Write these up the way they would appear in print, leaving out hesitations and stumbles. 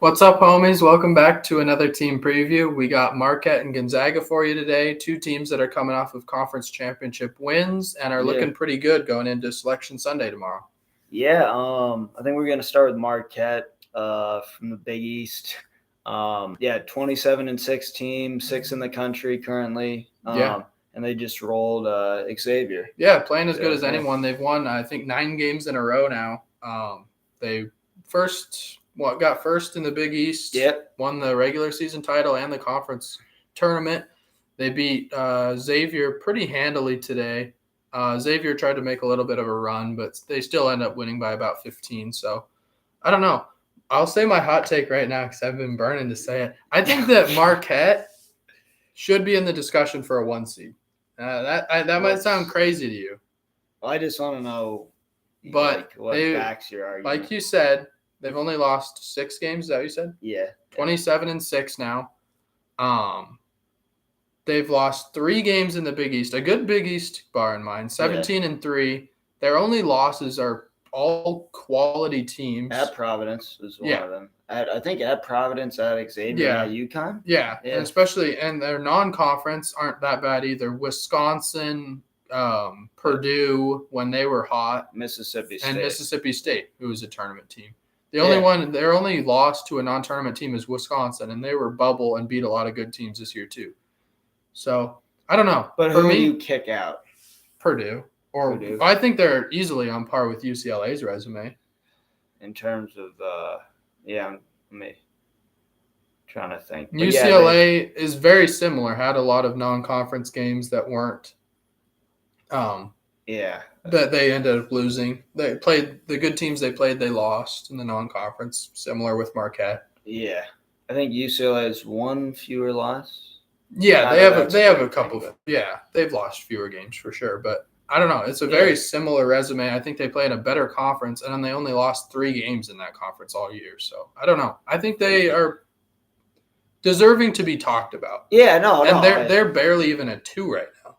What's up, homies? Welcome back to another team preview. We got Marquette and Gonzaga for you today, two teams that are coming off of conference championship wins and are looking pretty good going into Selection Sunday tomorrow. Yeah, I think we're going to start with Marquette from the Big East. 27-6 team, 6th in the country currently. And they just rolled Xavier. Yeah, playing as good as anyone. They've won, I think, 9 games in a row now. They got first in the Big East, won the regular season title and the conference tournament. They beat Xavier pretty handily today. Xavier tried to make a little bit of a run, but they still end up winning by about 15. So, I don't know. I'll say my hot take right now because I've been burning to say it. I think that Marquette should be in the discussion for a 1 seed. That might sound crazy to you. Well, I just want to know what backs your argument. Like you said, they've only lost 6 games. Is that what you said? Yeah. 27-6 now. They've lost 3 games in the Big East. A good Big East bar in mind. 17-3. Their only losses are all quality teams. At Providence is one of them. I think at Providence, at Xavier, at UConn. Yeah. And especially, and their non-conference aren't that bad either. Wisconsin, Purdue when they were hot, Mississippi State, who was a tournament team. Their only loss to a non-tournament team is Wisconsin, and they were bubble and beat a lot of good teams this year too. So I don't know. But who do you kick out? Purdue. I think they're easily on par with UCLA's resume. In terms of me trying to think. But UCLA is very similar. Had a lot of non-conference games that weren't. That they ended up losing. They played the good teams they played. They lost in the non-conference. Similar with Marquette. Yeah, I think UCLA has 1 fewer loss. Yeah, they have a couple. They've lost fewer games for sure, but I don't know. It's a very similar resume. I think they play in a better conference, and then they only lost 3 games in that conference all year. So I don't know. I think they are deserving to be talked about. They're barely even at 2 right now.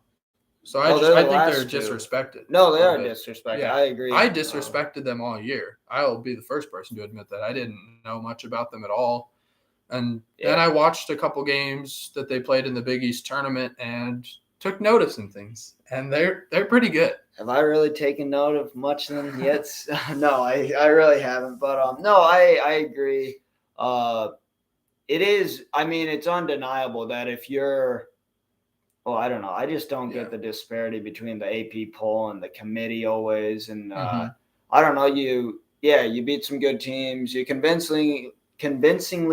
So I think they're disrespected. No, they are disrespected. Yeah. I agree. I disrespected them all year. I'll be the first person to admit that. I didn't know much about them at all. And then I watched a couple games that they played in the Big East tournament and took notice in things. And they're pretty good. Have I really taken note of much of them yet? No, I really haven't. But no, I agree. It is. I mean, it's undeniable that if you're I don't know. I just don't get the disparity between the AP poll and the committee always. And I don't know. You beat some good teams. You convincingly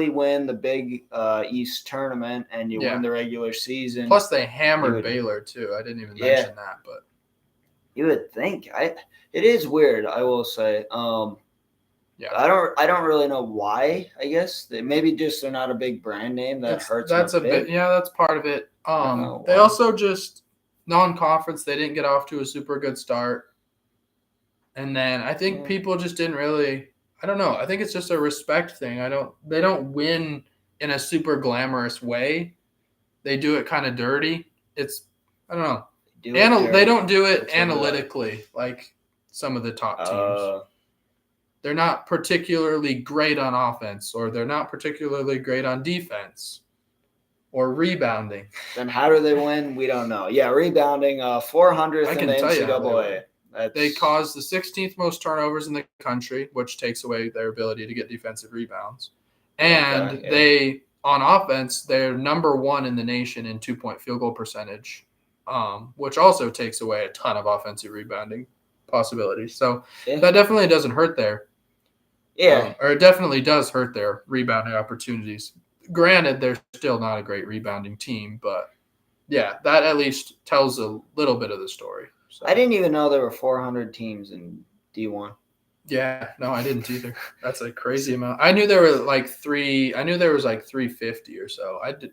win the Big East tournament, and you win the regular season. Plus, they hammered Baylor too. I didn't even mention that, but you would think. It is weird. I will say. I don't really know why. I guess maybe just they're not a big brand name that hurts. That's a bit. Yeah, that's part of it. They also just non-conference. They didn't get off to a super good start, and then I think people just didn't really. I don't know. I think it's just a respect thing. They don't win in a super glamorous way. They do it kind of dirty. I don't know. They don't do it analytically like some of the top teams. They're not particularly great on offense, or they're not particularly great on defense or rebounding. Then how do they win? We don't know. Yeah, rebounding 400th in the NCAA. They caused the 16th most turnovers in the country, which takes away their ability to get defensive rebounds. And they, on offense, they're number 1 in the nation in 2-point field goal percentage, which also takes away a ton of offensive rebounding possibilities. So that definitely doesn't hurt there. Or it definitely does hurt their rebounding opportunities. Granted, they're still not a great rebounding team, but that at least tells a little bit of the story. So. I didn't even know there were 400 teams in D1. Yeah, no, I didn't either. That's a crazy amount. I knew there were like 350 or so. I did,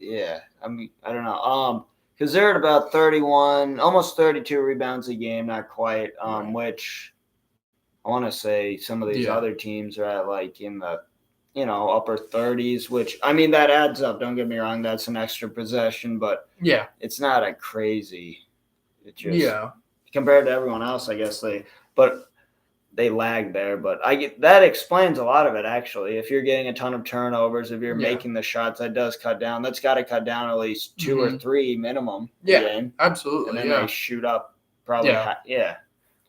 Yeah, I mean, I don't know. Because they're at about 31, almost 32 rebounds a game, not quite. Which I want to say some of these other teams are at like in the, upper 30s. Which I mean that adds up. Don't get me wrong. That's an extra possession, but it's not a crazy. It just compared to everyone else, I guess but they lag there, but that explains a lot of it actually. If you're getting a ton of turnovers, if you're making the shots, that does cut down. That's got to cut down at least 2 or 3 minimum a game. Absolutely. And then they shoot up probably. Okay.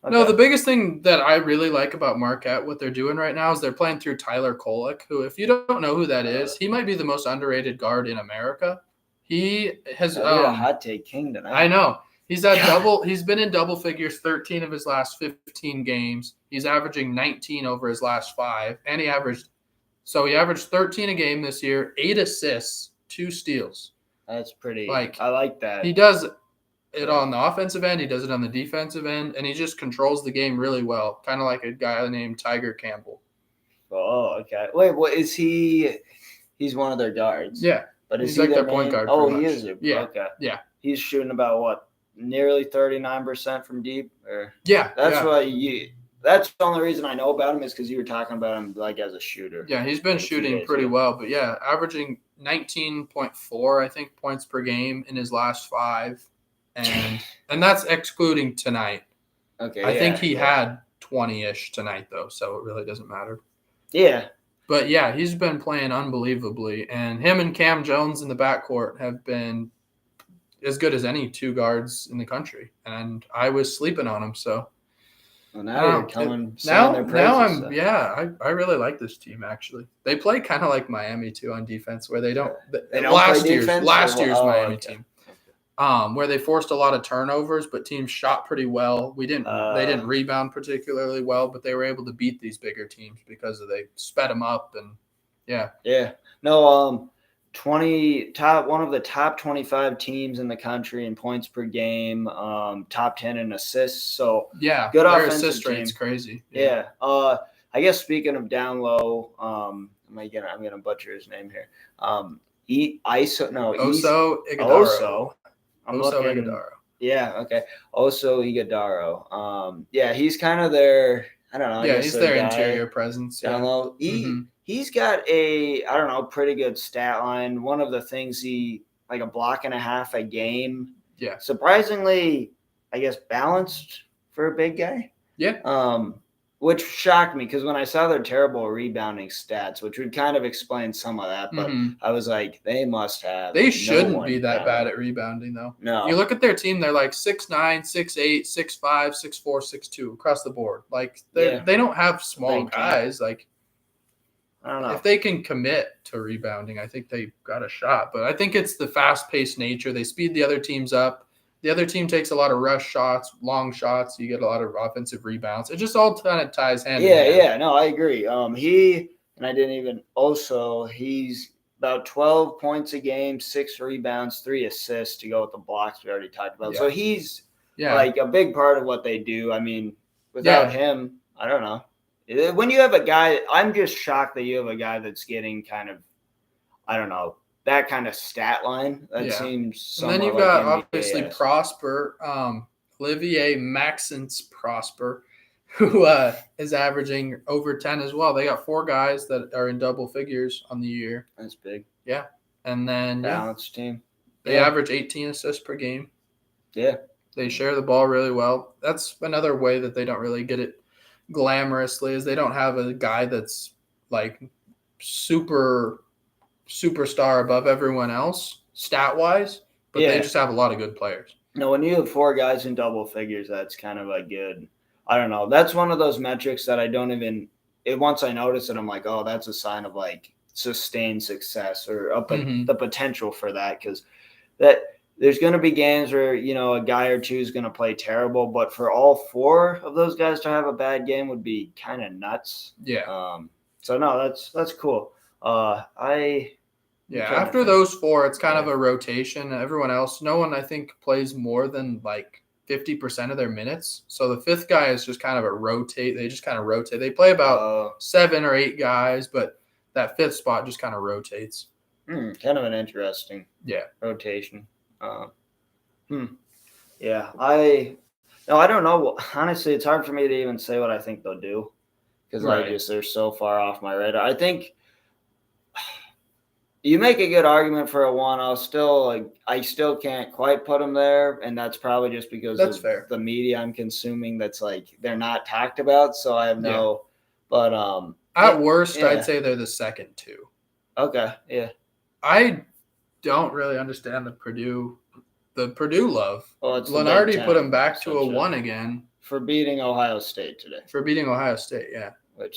No, the biggest thing that I really like about Marquette, what they're doing right now, is they're playing through Tyler Kolek, who, if you don't know who that is, he might be the most underrated guard in America. He has a hot take king tonight. I know. He's been in double figures 13 of his last 15 games. He's averaging 19 over his last 5. And he averaged 13 a game this year, 8 assists, 2 steals. That's pretty I like that. He does it on the offensive end, he does it on the defensive end, and he just controls the game really well. Kind of like a guy named Tiger Campbell. Oh, okay. Wait, what is he? He's one of their guards. Yeah. But he's like their point guard. Oh, he is. Okay. Yeah. He's shooting about what? Nearly 39% from deep, that's the only reason I know about him is because you were talking about him like as a shooter. Yeah, he's been shooting pretty well, but averaging 19.4 I think points per game in his last 5, and that's excluding tonight. Okay, I think he had 20-ish tonight though, so it really doesn't matter. Yeah, but he's been playing unbelievably, and him and Cam Jones in the backcourt have been as good as any 2 guards in the country, and I was sleeping on them. So now you're coming. I really like this team. Actually, they play kind of like Miami too on defense, where they don't. Last year's Miami team, where they forced a lot of turnovers, but teams shot pretty well. They didn't rebound particularly well, but they were able to beat these bigger teams because they sped them up and No, one of the top 25 teams in the country in points per game, top 10 in assists. So good offensive assist rate's crazy. Yeah. I guess speaking of down low, I'm gonna butcher his name here. Oso Ighodaro. Yeah. Okay. Oso Ighodaro. He's kind of their. I don't know. He's their interior presence. Down low. He's got a pretty good stat line. One of the things like a block and a half a game. Yeah. Surprisingly, I guess balanced for a big guy. Yeah. Which shocked me because when I saw their terrible rebounding stats, which would kind of explain some of that, but I was like, they must have. They shouldn't be that bad at rebounding, though. No. You look at their team; they're like 6'9", 6'8", 6'5", 6'4", 6'2" across the board. Like they don't have small guys. Like I don't know if they can commit to rebounding, I think they got a shot. But I think it's the fast-paced nature. They speed the other teams up. The other team takes a lot of rush shots, long shots. You get a lot of offensive rebounds. It just all kind of ties hand in hand. Yeah. No, I agree. He's about 12 points a game, 6 rebounds, 3 assists to go with the blocks we already talked about. Yeah. So he's like a big part of what they do. I mean, without him, I don't know. When you have a guy, I'm just shocked that you have a guy that's getting kind of, I don't know, that kind of stat line. That seems. And then you've got obviously Prosper, Olivier Maxence Prosper, who is averaging over 10 as well. They got 4 guys that are in double figures on the year. That's big. Yeah, and then balanced team. They average 18 assists per game. Yeah, they share the ball really well. That's another way that they don't really get it glamorously, is they don't have a guy that's like superstar above everyone else stat wise, but they just have a lot of good players. No, when you have 4 guys in double figures, that's kind of a good. I don't know. That's one of those metrics that I don't even. Once I notice it, I'm like, oh, that's a sign of like sustained success or the potential for that, because there's going to be games where a guy or two is going to play terrible, but for all 4 of those guys to have a bad game would be kind of nuts. Yeah. So no, that's cool. After those 4, it's kind of a rotation. Everyone else, no one I think plays more than like 50% of their minutes. So the 5th guy is just kind of a rotate. They just kind of rotate. They play about 7 or 8 guys, but that 5th spot just kind of rotates. Kind of an interesting rotation. Yeah, I don't know. Honestly, it's hard for me to even say what I think they'll do because they're so far off my radar. I think You make a good argument for a 1. I still can't quite put them there, and that's probably just because That's of fair. the media I'm consuming. That's like they're not talked about, so I have no. But at worst, yeah. I'd say they're the second 2. Okay, yeah. I don't really understand the Purdue love. Well, it's the Big Lenardi Ten, put them back to a essentially. 1 again For beating Ohio State today. for beating Ohio State, yeah,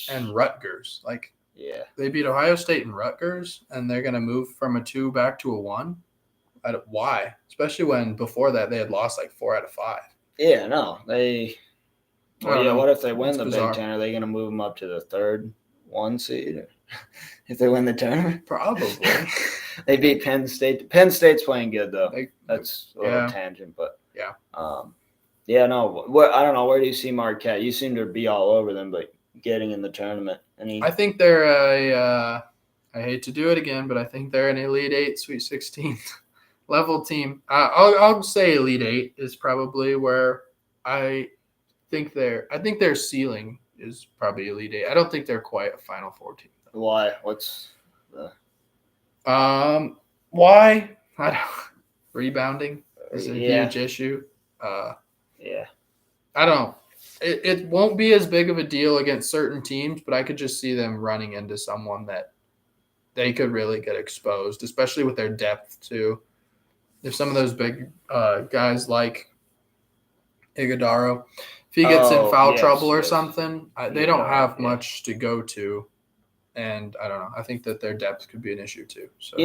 and Rutgers. Like, yeah, they beat Ohio State and Rutgers, and they're gonna move from a 2 back to a 1. Why? Especially when before that they had lost like 4 out of 5. Yeah, no, they. Well, yeah. What if they win the bizarre. Big Ten? Are they going to move them up to the 3rd 1 seed? If they win the tournament, probably. They beat Penn State. Penn State's playing good though. That's a little tangent, but yeah. Yeah, no. I don't know. Where do you see Marquette? You seem to be all over them, but getting in the tournament. I think they're a. I hate to do it again, but I think they're an Elite 8, Sweet 16 level team. I'll say Elite 8 is probably where I think their ceiling is probably Elite 8. I don't think they're quite a Final Four team. Why? What's the? Why? I don't. Rebounding is a huge issue. Yeah. I don't. It won't be as big of a deal against certain teams, but I could just see them running into someone that they could really get exposed, especially with their depth too. If some of those big guys like Iguodaro, if he gets in foul trouble or something, they don't have much to go to, and I don't know. I think that their depth could be an issue too. So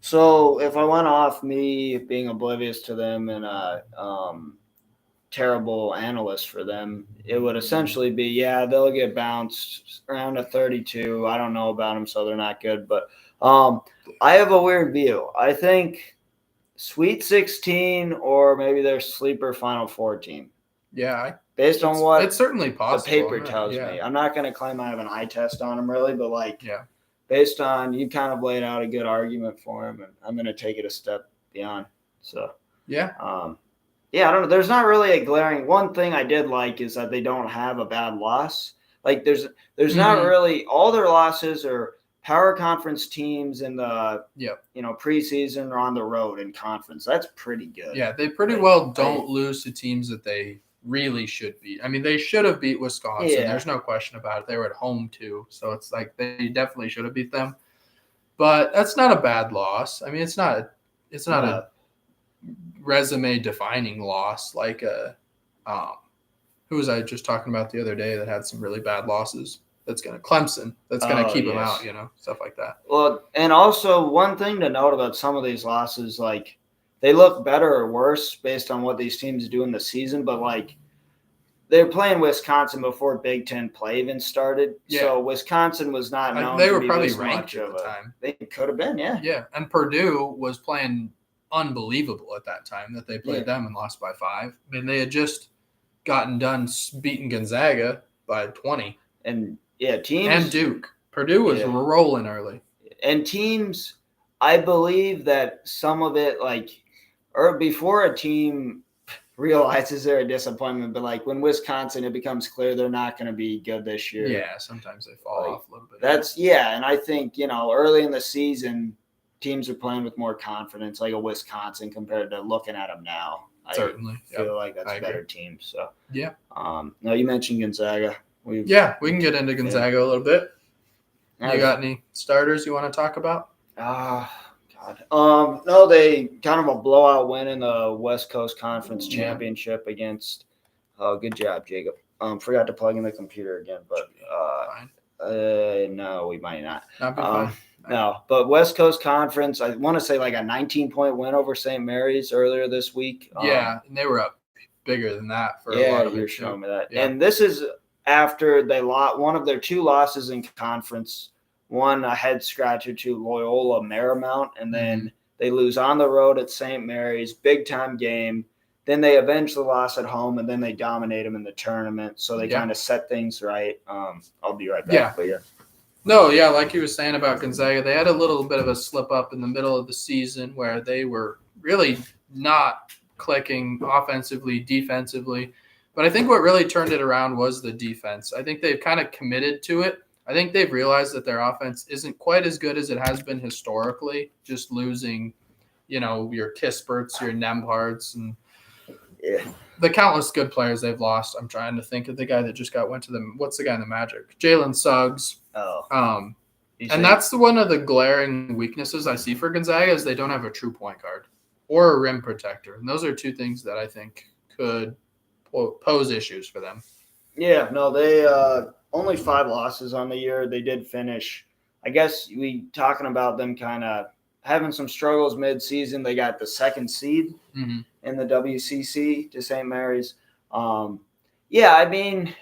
So if I went off me being oblivious to them and terrible analyst for them, it would essentially be, they'll get bounced around a 32. I don't know about them, so they're not good. But I have a weird view. I think Sweet 16 or maybe their sleeper Final Four team. Yeah. Based on what it's certainly possible. The paper tells me. I'm not going to claim I have an eye test on them really, but based on you kind of laid out a good argument for him, and I'm going to take it a step beyond. So I don't know. There's not really a glaring one thing I did like is that they don't have a bad loss. Like there's not really all their losses are power conference teams in the preseason or on the road in conference. That's pretty good. Yeah, they pretty well don't lose to teams that they really should beat. I mean, they should have beat Wisconsin. Yeah. There's no question about it. They were at home too, so it's like they definitely should have beat them. But that's not a bad loss. I mean, it's not a resume defining loss like who was I just talking about the other day that had some really bad losses? Clemson. That's gonna keep them out, stuff like that. Well, and also one thing to note about some of these losses, like they look better or worse based on what these teams do in the season, but like they're playing Wisconsin before Big Ten play even started. Yeah. So Wisconsin was not known. They were probably ranked at the time. They could have been, yeah. Yeah, and Purdue was playing unbelievable at that time that they played them and lost by 5. I mean, they had just gotten done beating Gonzaga by 20. And teams and Duke. Purdue was rolling early. And teams, I believe that some of it, or before a team realizes they're a disappointment, but like when Wisconsin, it becomes clear they're not going to be good this year. Yeah, sometimes they fall off a little bit. And I think, early in the season, teams are playing with more confidence, like a Wisconsin compared to looking at them now. Certainly. I feel like that's a better team. So no, you mentioned Gonzaga. We can get into Gonzaga a little bit. You got any starters you want to talk about? God. No, they kind of a blowout win in the West Coast Conference Championship against. Good job, Jacob. Forgot to plug in the computer again, but no, we might not. Not be fine. No, but West Coast Conference, I want to say like a 19-point win over St. Mary's earlier this week. And they were up bigger than that for a lot of it. You're showing me that. Yeah. And this is after they lost one of their 2 losses in conference, one a head scratcher to Loyola Marymount, and then they lose on the road at St. Mary's, big time game. Then they eventually lost at home, and then they dominate them in the tournament. So they kind of set things right. I'll be right back. But No, like you were saying about Gonzaga, they had a little bit of a slip up in the middle of the season where they were really not clicking offensively, defensively. But I think what really turned it around was the defense. I think they've kind of committed to it. I think they've realized that their offense isn't quite as good as it has been historically, just losing, your Kisperts, your Nembharts, and the countless good players they've lost. I'm trying to think of the guy that just went to them. What's the guy in the Magic? Jalen Suggs. Oh. And that's one of the glaring weaknesses I see for Gonzaga is they don't have a true point guard or a rim protector. And those are two things that I think could pose issues for them. Yeah, no, they only 5 losses on the year. They did finish. I guess we talking about them kind of having some struggles mid-season. They got the 2nd seed in the WCC to St. Mary's. I mean,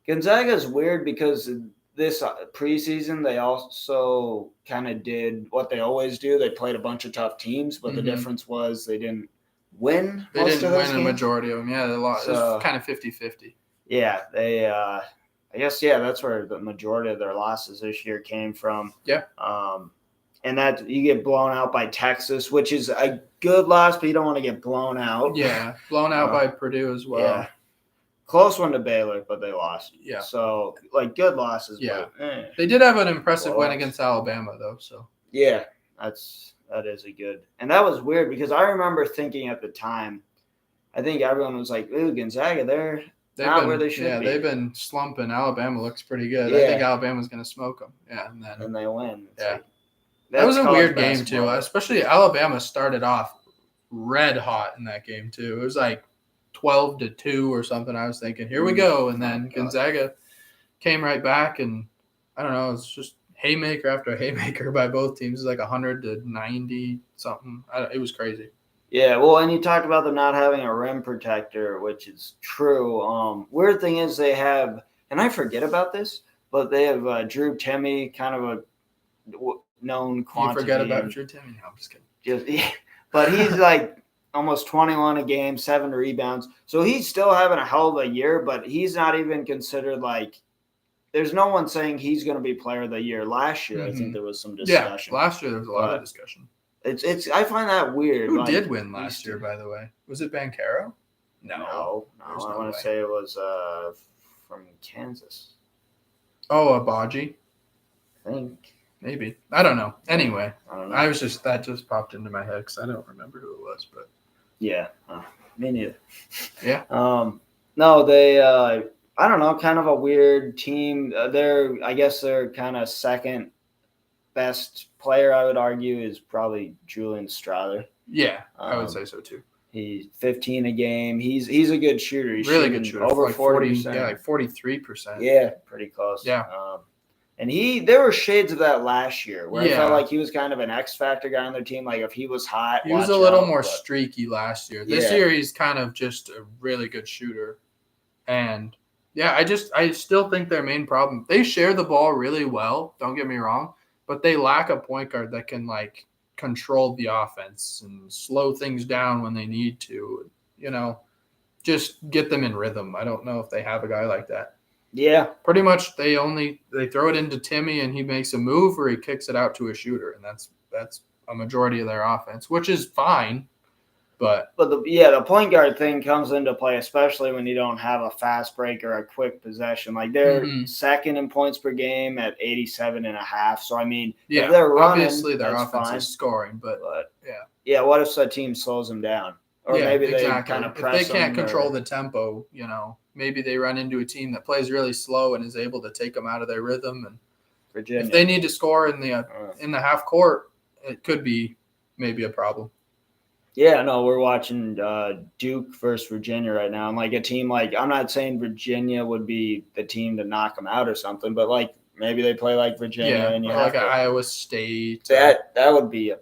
Gonzaga is weird because this preseason they also kind of did what they always do. They played a bunch of tough teams, but the difference was they didn't win. They didn't win a majority of them. Yeah, they lost. It was kind of 50-50. Yeah, they. I guess that's where the majority of their losses this year came from. Yeah. And that you get blown out by Texas, which is a good loss, but you don't want to get blown out. Yeah, blown out by Purdue as well. Yeah. Close one to Baylor, but they lost. Yeah. So, good losses. Yeah. But, they did have an impressive win against Alabama, though. So. Yeah, that is a good. And that was weird because I remember thinking at the time, I think everyone was like, ooh, Gonzaga, they're not where they should be. Yeah, they've been slumping. Alabama looks pretty good. Yeah. I think Alabama's going to smoke them. Yeah, and they win. That was a weird game, too. Especially Alabama started off red hot in that game, too. It was like 12-2 or something. I was thinking, here we go. And then Gonzaga came right back, and I don't know, it's just haymaker after haymaker by both teams. It's like 100-90 something. It was crazy. Yeah, well, and you talked about them not having a rim protector, which is true. Weird thing is they have, and I forget about this, but they have Drew Timme, kind of a known quantity. You forget about Drew Timme? No, I'm just kidding. But he's like almost 21 a game, 7 rebounds. So he's still having a hell of a year, but he's not even considered like – there's no one saying he's going to be player of the year. Last year, I think there was some discussion. Yeah, last year there was a lot of discussion. It's. I find that weird. Who did win last year, by the way? Was it Banchero? No. I want to say it was from Kansas. Oh, Abaji? I think. Maybe. I don't know. Anyway, I don't know. That just popped into my head because I don't remember who it was. But yeah, me neither. Yeah. No, they. I don't know. Kind of a weird team. I guess they're kind of second best player, I would argue, is probably Julian Strawther. Yeah, I would say so too. He's 15 a game. He's a good shooter. He's really good shooter. Over like 40%. Yeah, like 43%. Yeah, pretty close. Yeah. And there were shades of that last year where I felt like he was kind of an X factor guy on their team. Like if he was hot, he was a little more streaky last year. This year he's kind of just a really good shooter. And yeah, I still think their main problem, they share the ball really well. Don't get me wrong. But they lack a point guard that can, like, control the offense and slow things down when they need to, just get them in rhythm. I don't know if they have a guy like that. Yeah. Pretty much they throw it into Timme and he makes a move or he kicks it out to a shooter, and that's a majority of their offense, which is fine. But the point guard thing comes into play, especially when you don't have a fast break or a quick possession. Like they're second in points per game at 87.5. So I mean, if they're running, obviously their offense is scoring, but what if a team slows them down, or maybe they kind of press? If they can't control the tempo, maybe they run into a team that plays really slow and is able to take them out of their rhythm. And Virginia, if they need to score in the half court, it could be maybe a problem. Yeah, no, we're watching Duke versus Virginia right now. And like a team I'm not saying Virginia would be the team to knock them out or something, but like maybe they play like Virginia and you have like Iowa State. That would be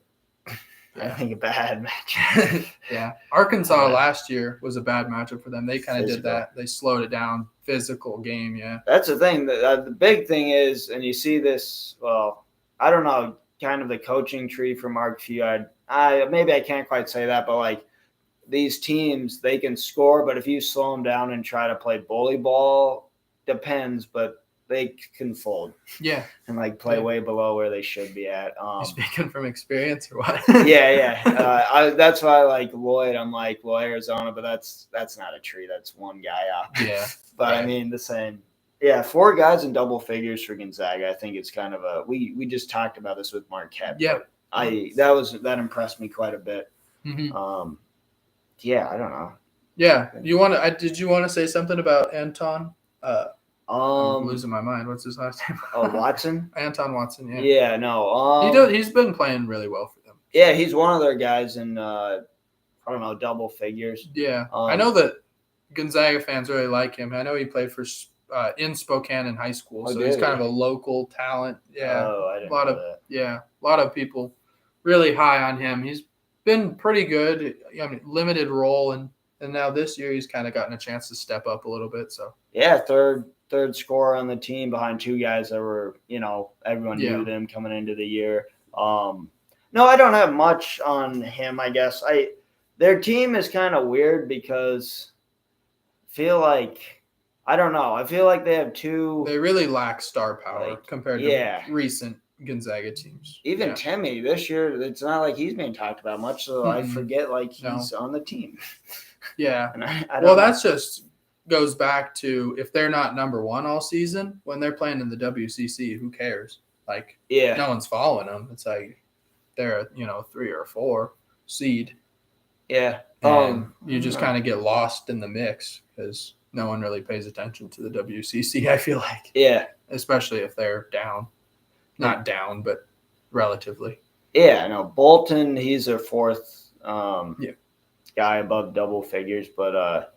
I think a bad match. Yeah. Arkansas last year was a bad matchup for them. They kind of did that. They slowed it down. Physical game, yeah. That's the thing. The big thing is, and you see this, well, I don't know, kind of the coaching tree for Mark Few. Maybe I can't quite say that, but like these teams, they can score, but if you slow them down and try to play bully ball, depends, but they can fold. Yeah. And like play way below where they should be at. You speaking from experience or what? Yeah. That's why I like Lloyd. I'm like, well, Arizona, but that's not a tree. That's one guy up. Yeah. But I mean, the same Yeah, 4 guys in double figures for Gonzaga. I think it's kind of a we just talked about this with Marquette. Yeah. That impressed me quite a bit. Mm-hmm. Yeah, I don't know. Yeah, did you want to say something about Anton? I'm losing my mind. What's his last name? Watson. Anton Watson. Yeah. Yeah, no. He's been playing really well for them. Yeah, he's one of their guys in I don't know, double figures. Yeah, I know that Gonzaga fans really like him. I know he played for in Spokane in high school, so he's kind of a local talent. Yeah, I didn't know that. Yeah, a lot of people really high on him. He's been pretty good. I mean, limited role, and now this year he's kind of gotten a chance to step up a little bit. So yeah, third scorer on the team behind 2 guys that were, everyone knew them coming into the year. No, I don't have much on him. I guess their team is kind of weird because I feel like I don't know. I feel like they have 2. They really lack star power compared to recent Gonzaga teams. Even Timmy this year, it's not like he's being talked about much, so I forget he's on the team. Yeah. Well, that's just goes back to if they're not number 1 all season, when they're playing in the WCC, who cares? No one's following them. It's like they're a 3 or 4 seed. Yeah. You just kind of get lost in the mix because no one really pays attention to the WCC, I feel like. Yeah. Especially if they're down. Not down, but relatively. Yeah, no. Bolton, he's their 4th guy above double figures, but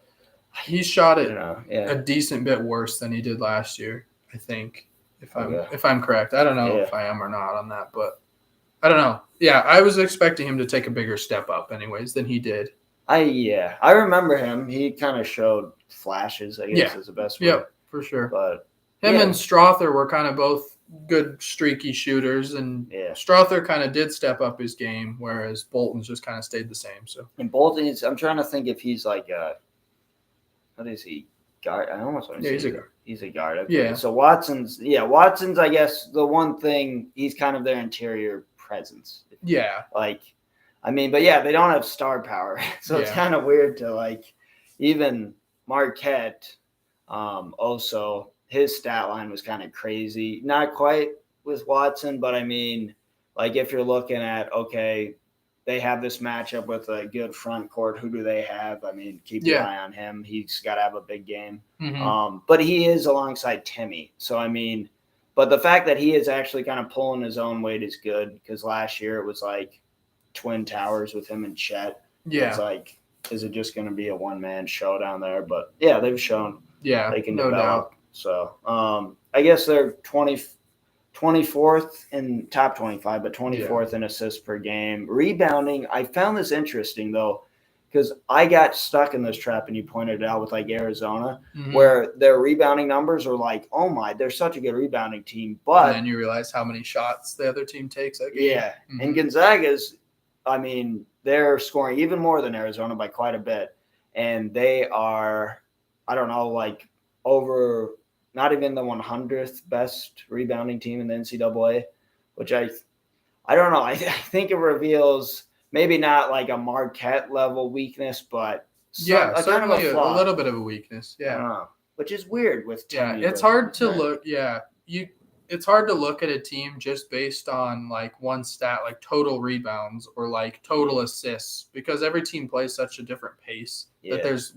he shot it a decent bit worse than he did last year, I think, if I'm correct. I don't know if I am or not on that, but I don't know. Yeah, I was expecting him to take a bigger step up anyways than he did. I remember him. He kind of showed flashes, I guess is the best way. Yep, for sure. But him and Strother were kind of both good streaky shooters, and Strother kind of did step up his game, whereas Bolton's just kind of stayed the same. So and Bolton, I'm trying to think if he's like what is he? Guard? I almost want to say he's a guard. He's a guard. Okay. Yeah. So Watson's I guess the one thing he's kind of their interior presence. Yeah. But they don't have star power, so it's kind of weird to even Marquette. Also, his stat line was kind of crazy. Not quite with Watson, but I mean, if you're looking at they have this matchup with a good front court. Who do they have? I mean, keep your eye on him. He's got to have a big game. Mm-hmm. But he is alongside Timmy. So, I mean, but the fact that he is actually kind of pulling his own weight is good because last year it was Twin Towers with him and Chet. Yeah. It's is it just going to be a one-man show down there? But, yeah, they've shown they can develop. Doubt. So, I guess they're 24th in top 25, but 24th in assists per game. Rebounding, I found this interesting, though, because I got stuck in this trap, and you pointed it out with Arizona, where their rebounding numbers are oh my, they're such a good rebounding team. But and then you realize how many shots the other team takes that game. Yeah, and Gonzaga's, I mean, they're scoring even more than Arizona by quite a bit, and they are, I don't know, over not even the 100th best rebounding team in the NCAA, which I don't know. I think it reveals maybe not a Marquette level weakness, but certainly a little bit of a weakness. Yeah, which is weird with Timmy. Yeah, it's hard to look. Yeah, it's hard to look at a team just based on one stat, total rebounds or total assists, because every team plays such a different pace that there's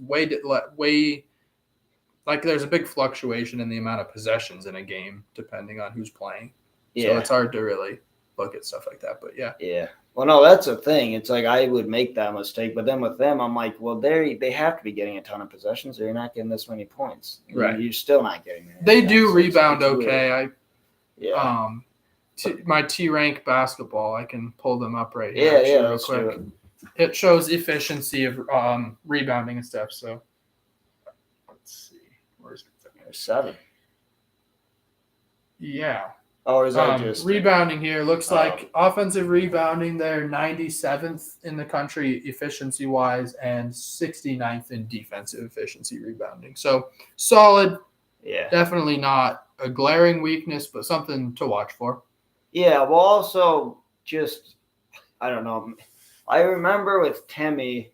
there's a big fluctuation in the amount of possessions in a game depending on who's playing. Yeah. So it's hard to really look at stuff like that. But yeah. Yeah. Well, no, that's the thing. It's I would make that mistake, but then with them, I'm well, they have to be getting a ton of possessions, or you're not getting this many points. Right. You're still not getting that. They do rebound okay. My T-rank basketball, I can pull them up right here. Real quick. It shows efficiency of rebounding and stuff. So let's see. Where's it? There's 7. Yeah. Oh, is that just rebounding here? Looks like offensive rebounding, they're 97th in the country efficiency wise and 69th in defensive efficiency rebounding. So solid. Yeah. Definitely not a glaring weakness, but something to watch for. Yeah. Well, also just, I don't know. I remember with Timmy,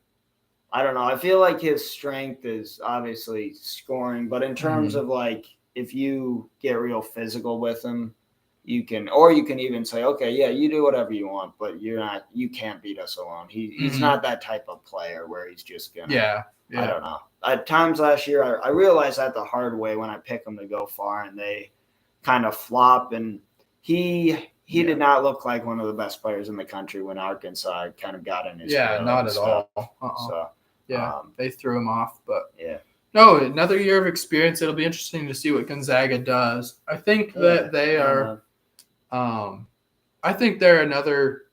I don't know. I feel like his strength is obviously scoring, but in terms of if you get real physical with him, you can even say, okay, yeah, you do whatever you want, but you can't beat us alone. He's not that type of player where he's just gonna. Yeah. I don't know. At times last year, I realized that the hard way when I pick them to go far and they kind of flop. And he did not look like one of the best players in the country when Arkansas kind of got in his grill not and at stuff. all. So they threw him off, but yeah. No, another year of experience. It'll be interesting to see what Gonzaga does. I think that they are. I think they're another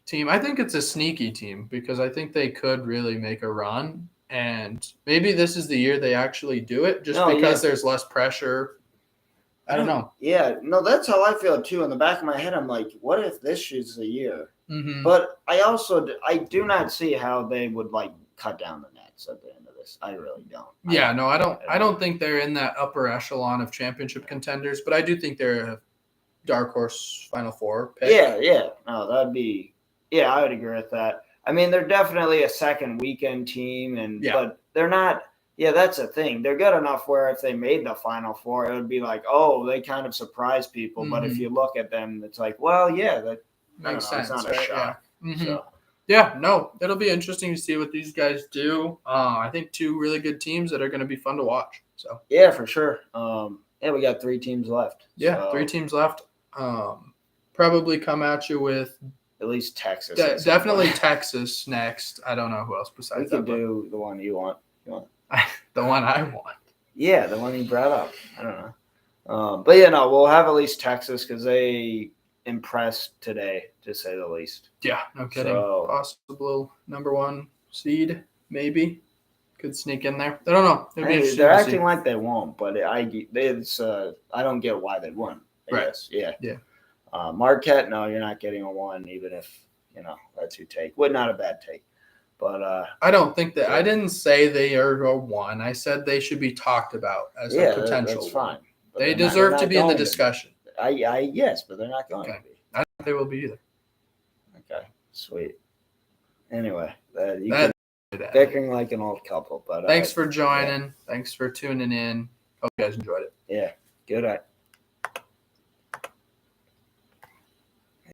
team. I think it's a sneaky team because I think they could really make a run, and maybe this is the year they actually do it, just because there's less pressure. I don't know. Yeah, no, that's how I feel too. In the back of my head, I'm like, what if this is the year? Mm-hmm. But I do not see how they would like cut down the nets at the end of this. I really don't. I don't think they're in that upper echelon of championship contenders, but I do think they're a dark horse Final Four pick. Yeah. No, that'd be. Yeah, I would agree with that. I mean, they're definitely a second weekend team, but they're not. Yeah, that's the thing. They're good enough where if they made the Final Four, it would be like, oh, they kind of surprised people. Mm-hmm. But if you look at them, it's like, well, yeah, that makes sense. It's not a shock. Yeah. Mm-hmm. So. Yeah, no, it'll be interesting to see what these guys do. I think two really good teams that are going to be fun to watch. So yeah, for sure. We got 3 teams left. Yeah, so. 3 teams left. Probably come at you with at least Texas. Definitely Texas next. I don't know who else besides. We could do the one you want. The one I want. Yeah, the one you brought up. I don't know. But yeah, no, we'll have at least Texas because they impressed today, to say the least. Yeah, no kidding. So, possible number 1 seed, maybe. Could sneak in there. I don't know. They're acting like they won't, but I don't get why they wouldn't. Guess. Yeah. Marquette, no, you're not getting a 1, even if, that's your take. Well, not a bad take. But I don't think that. I didn't say they are a 1. I said they should be talked about as a potential. That's fine. They deserve to be in the discussion. Yes, but they're not going to be. I don't think they will be either. Okay, sweet. Anyway, bickering like an old couple. But thanks for joining. Yeah. Thanks for tuning in. Hope you guys enjoyed it. Yeah, good.